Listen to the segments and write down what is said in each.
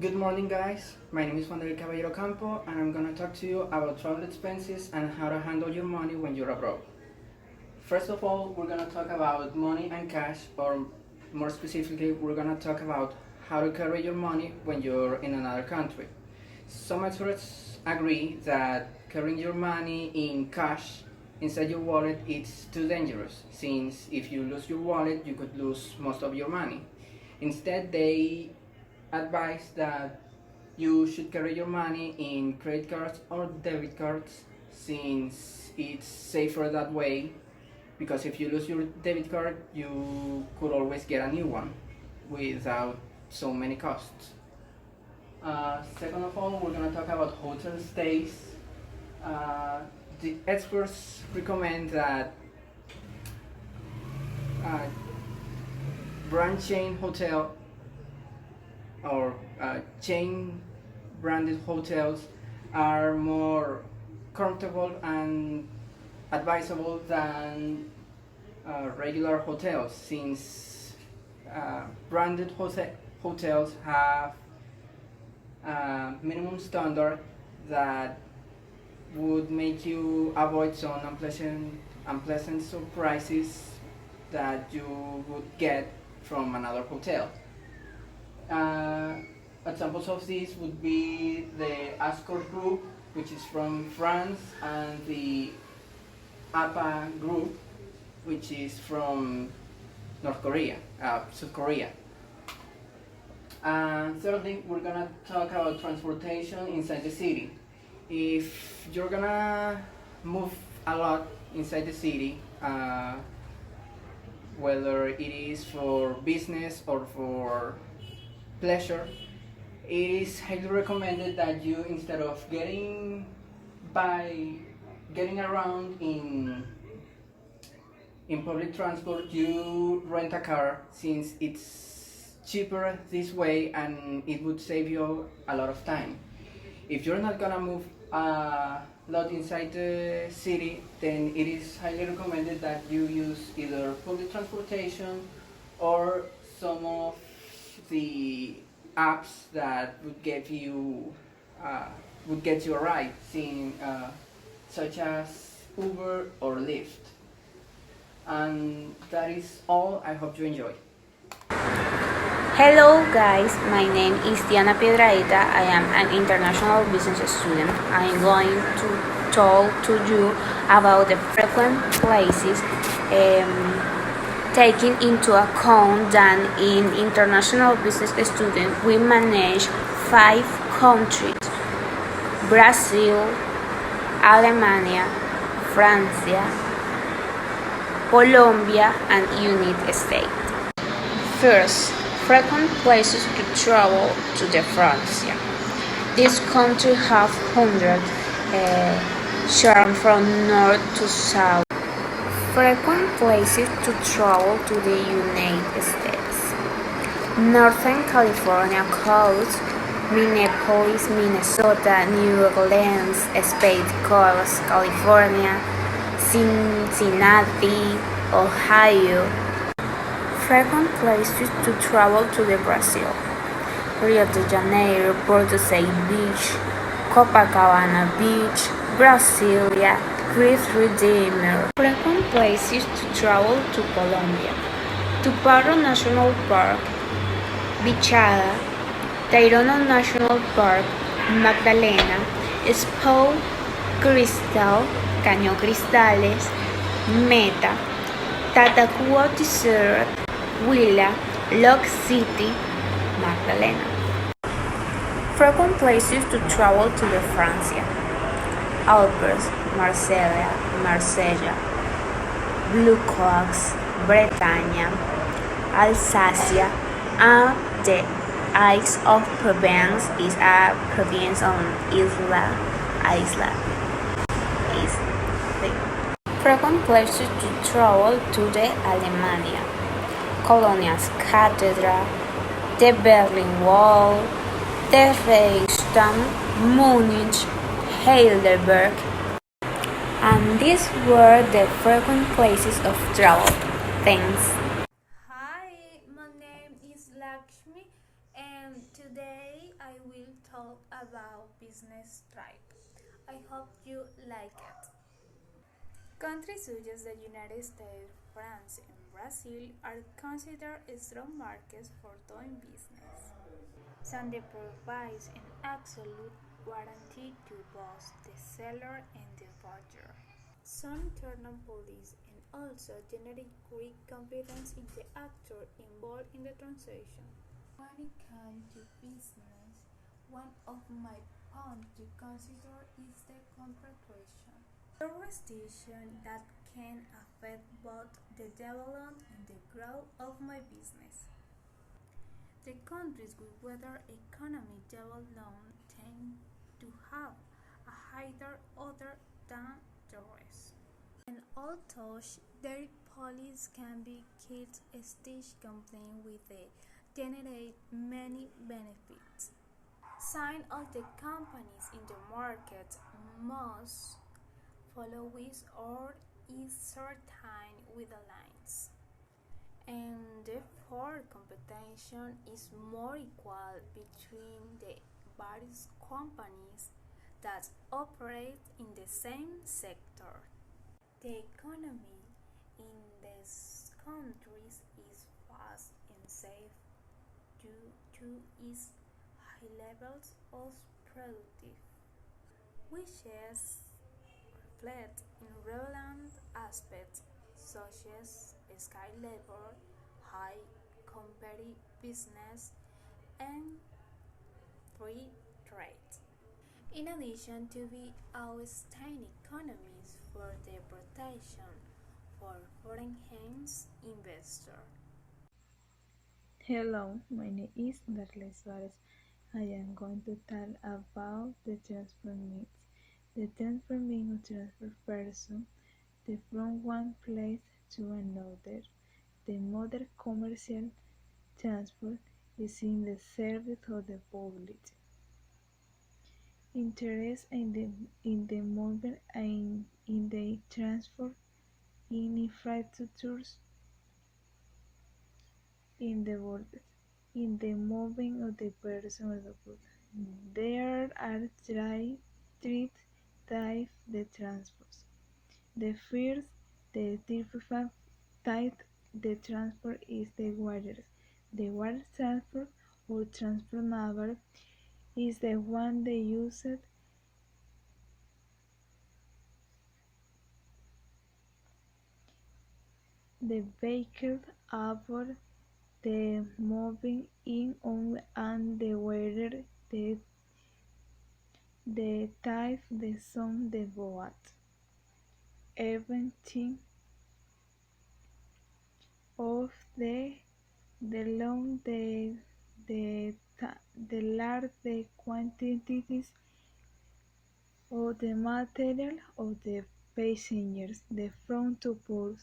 Good morning, guys. My name is Juan David Caballero Campo, and I'm going to talk to you about travel expenses and how to handle your money when you're abroad. First of all, we're going to talk about money and cash, or more specifically, we're going to talk about how to carry your money when you're in another country. Some experts agree that carrying your money in cash inside your wallet is too dangerous, since if you lose your wallet, you could lose most of your money. Instead, they advise that you should carry your money in credit cards or debit cards, since it's safer that way, because if you lose your debit card you could always get a new one without so many costs. Second of all, we're going to talk about hotel stays. The experts recommend that brand chain hotel or chain branded hotels are more comfortable and advisable than regular hotels, since branded hotels have a minimum standard that would make you avoid some unpleasant surprises that you would get from another hotel. Examples of this would be the Ascor Group, which is from France, and the APA Group, which is from South Korea. And thirdly, we're gonna talk about transportation inside the city. If you're gonna move a lot inside the city, whether it is for business or for pleasure, it is highly recommended that you, instead of getting around in public transport, you rent a car, since it's cheaper this way and it would save you a lot of time. If you're not gonna move a lot inside the city, then it is highly recommended that you use either public transportation or some of the apps that would get you a ride, such as Uber or Lyft. And that is all. I hope you enjoy. Hello guys, my name is Diana Piedrahita. I am an international business student. I am going to talk to you about the frequent places taking into account that in international business student we manage 5 countries: Brazil, Alemania, France, Colombia, and United States. First, frequent places to travel to France. This country has hundreds charm from north to south. Frequent places to travel to the United States: Northern California coast, Minneapolis, Minnesota, New Orleans, Space Coast, California, Cincinnati, Ohio. Frequent places to travel to the Brazil: Rio de Janeiro, Porto Said Beach, Copacabana Beach, Brasilia, Christ Redeemer. Frequent places to travel to Colombia: Tuparo National Park, Bichada, Tayrona National Park, Magdalena, Spo, Cristal, Caño Cristales, Meta, Tatacoa Desert, Huila, Lock City, Magdalena. Frequent places to travel to the France: Alpes, Marsella, Blue Coats, Bretagne, Alsacia, and the Isle of Provence is a province on Isla. Frequent places to travel to the Alemania: Colonia's Cathedral, the Berlin Wall, the Reichstag, Munich, Heidelberg. And these were the frequent places of travel. Thanks. Hi, my name is Lakshmi, and today I hope you like it. Countries such as the United States, France, and Brazil are considered strong markets for doing business. Some provides an absolute guarantee to both the seller and the buyer. Some internal policies and also generate great confidence in the actor involved in the transaction. When it comes to business, one of my points to consider is the contract question. The restriction that can affect both the development and the growth of my business. The countries with better economic development tend to have a higher order than the rest. And although their policies can be kept stage complaint with they generate many benefits. Some of the companies in the market must follow with or is certain with the lines. And therefore competition is more equal between the various companies that operate in the same sector. The economy in these countries is fast and safe due to its high levels of productivity, which is reflected in relevant aspects such as skilled labor, high competitiveness, and free trade. In addition to the outstanding economies for the protection for foreign investors. Hello, my name is Darles Suarez. I am going to tell about the transfer means. The transfer means to transfer person from one place to another. The modern commercial transport is in the service of the public. Interest in the movement and in the transfer in infrastructures in the world. In the moving of the person or the goods. There are three types of transports. The first, the different type the transport is the water. The water transport or transport naval is the one they use the vehicle aboard the moving in on and the weather the tide the sun the boat everything of the long the large the quantities of the material of the passengers the front to port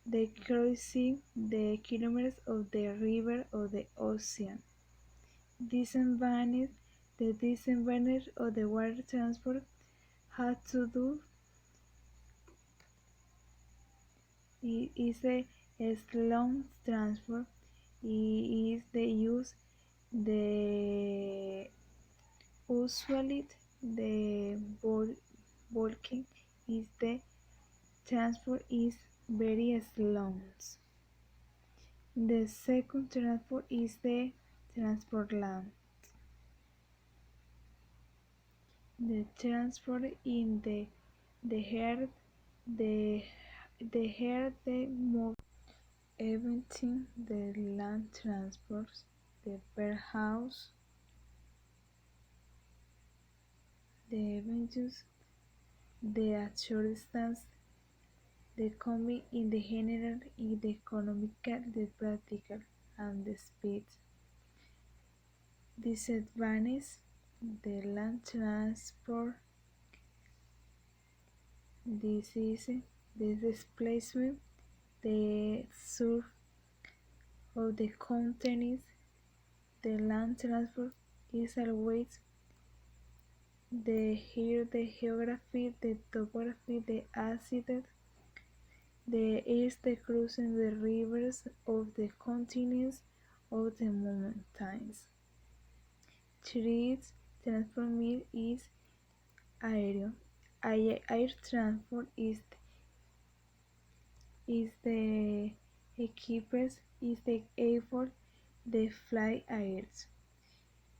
the crossing the kilometers of the river or the ocean. Disadvantage the disadvantage of the water transport has to do is a long transport is the use the usually the bulking is the transport is very slow. The second transport is the transport land. The transport in the air the air the move everything the land transports the warehouse the avenues the short distance the coming in the general in the economical the practical and the speed. Disadvantage the land transport this is the displacement the surf of the continents the land transport is always the here the geography the topography the accident the is the crossing the rivers of the continents of the mountains. Trees transport is aéreo. Air transport is the equippers is the effort the fly airs.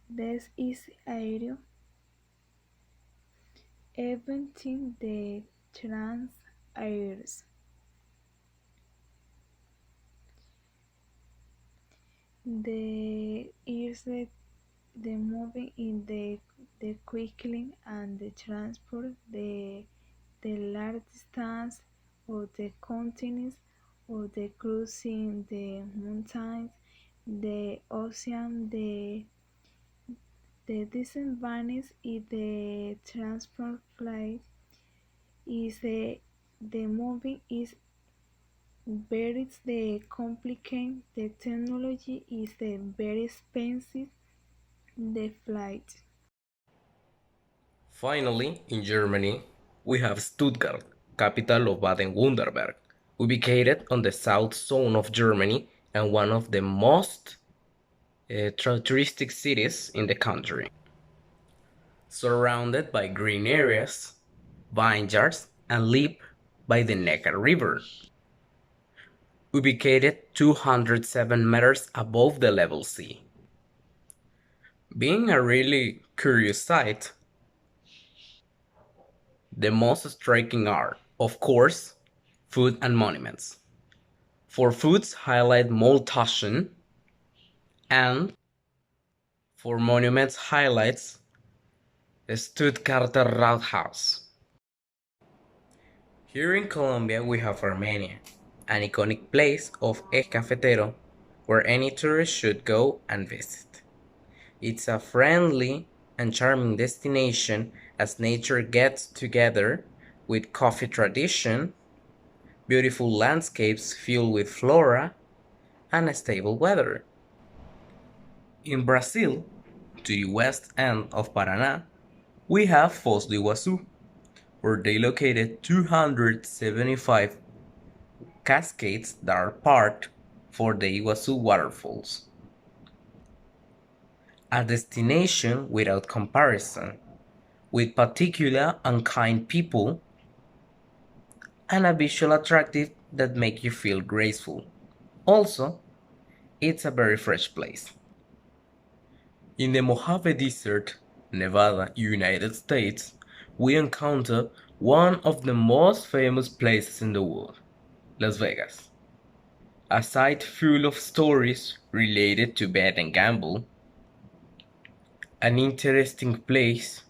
This is aéreo, eventing the trans airs. The is the moving in the quickly and the transport the large distance or the continents or the cruising the mountains, the ocean, the disadvantage is the transport flight is the moving is very the complicated the technology is the very expensive the flight. Finally, in Germany, we have Stuttgart, capital of Baden-Württemberg, ubicated on the south zone of Germany and one of the most touristic cities in the country. Surrounded by green areas, vineyards, and lit by the Neckar River. Ubicated 207 meters above the level sea. Being a really curious sight, the most striking are, of course, food and monuments. For foods, highlight Maultaschen, and for monuments, highlights Stuttgarter Rathaus. Here in Colombia, we have Armenia, an iconic place of El Cafetero where any tourist should go and visit. It's a friendly and charming destination as nature gets together with coffee tradition, beautiful landscapes filled with flora, and a stable weather. In Brazil, to the west end of Paraná, we have Foz do Iguaçu, where they located 275 cascades that are part for the Iguazu waterfalls. A destination without comparison, with particular and kind people, and a visual attractive that make you feel graceful. Also, it's a very fresh place. In the Mojave Desert, Nevada, United States, we encounter one of the most famous places in the world, Las Vegas. A site full of stories related to bet and gamble, an interesting place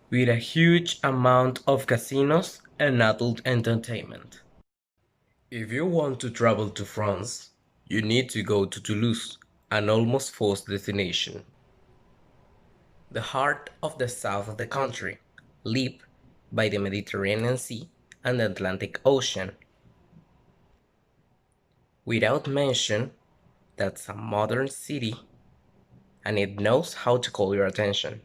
with a huge amount of casinos and adult entertainment. If you want to travel to France, you need to go to Toulouse, an almost forced destination. The heart of the south of the country, lit by the Mediterranean Sea and the Atlantic Ocean. Without mention, that's a modern city and it knows how to call your attention.